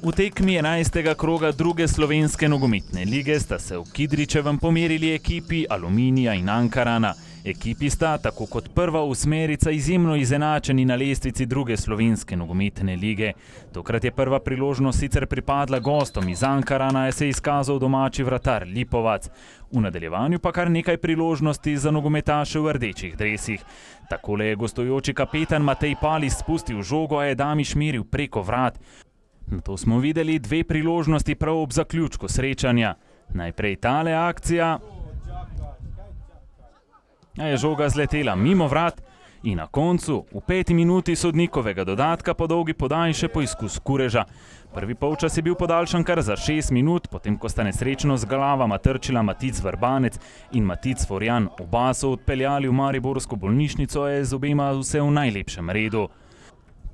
V tekmi 11. kroga druge slovenske nogometne lige sta se v Kidričevem pomerili ekipi Aluminija in Ankarana. Ekipi sta, tako kot prva osmerica, izjemno izenačeni na lestvici druge slovenske nogometne lige. Tokrat je prva priložnost sicer pripadla gostom, iz Ankarana je se izkazal domači vratar Lipovac. V nadaljevanju pa kar nekaj priložnosti za nogometaše v rdečih dresih. Takole je gostujoči kapetan Matej Palis spustil žogo, a je Damiš meril preko vrat. Nato smo videli dve priložnosti prav ob zaključku srečanja. Najprej tale akcija, a je žoga zletela mimo vrat in na koncu, v 5 minuti sodnikovega dodatka, po dolgi podaji še poizkus Kureža. Prvi polčas je bil podaljšan kar za 6 minut, potem ko sta nesrečno z glavama trčila Matic Vrbanec in Matic Forjan. Oba so odpeljali v mariborsko bolnišnico, je z obema vse v najlepšem redu.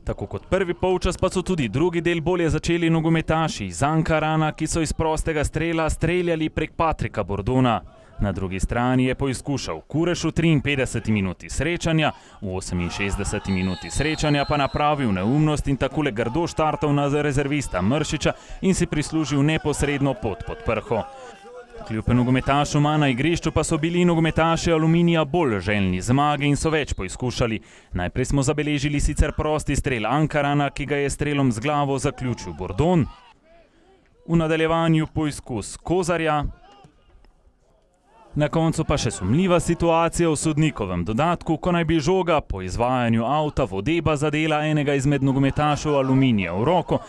Tako kot prvi polčas pa so tudi drugi del bolje začeli nogometaši iz Ankarana, ki so iz prostega strela streljali prek Patrika Bordona. Na drugi strani je poizkušal Kureš v 53 minuti srečanja, v 68 minuti srečanja pa napravil neumnost in takole grdo štartal na rezervista Mršiča in si prislužil neposredno pot pod prho. Kljub nogometašoma na igrišču pa so bili nogometaši Aluminija bolj željni zmage in so več poizkušali. Najprej smo zabeležili sicer prosti strel Ankarana, ki ga je strelom z glavo zaključil Bordon. V nadaljevanju poizkus Kozarja. Na koncu pa še sumljiva situacija v sodnikovem dodatku, ko naj bi žoga po izvajanju avta Vodeba zadela enega izmed nogometašev Aluminija v roko,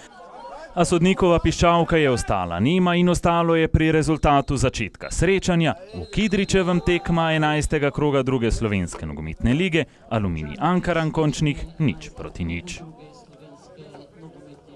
a sodnikova piščalka je ostala nema in ostalo je pri rezultatu začetka srečanja. V Kidričevem tekma 11. kroga druge slovenske nogometne lige, Aluminij Ankaran končnih 0:0.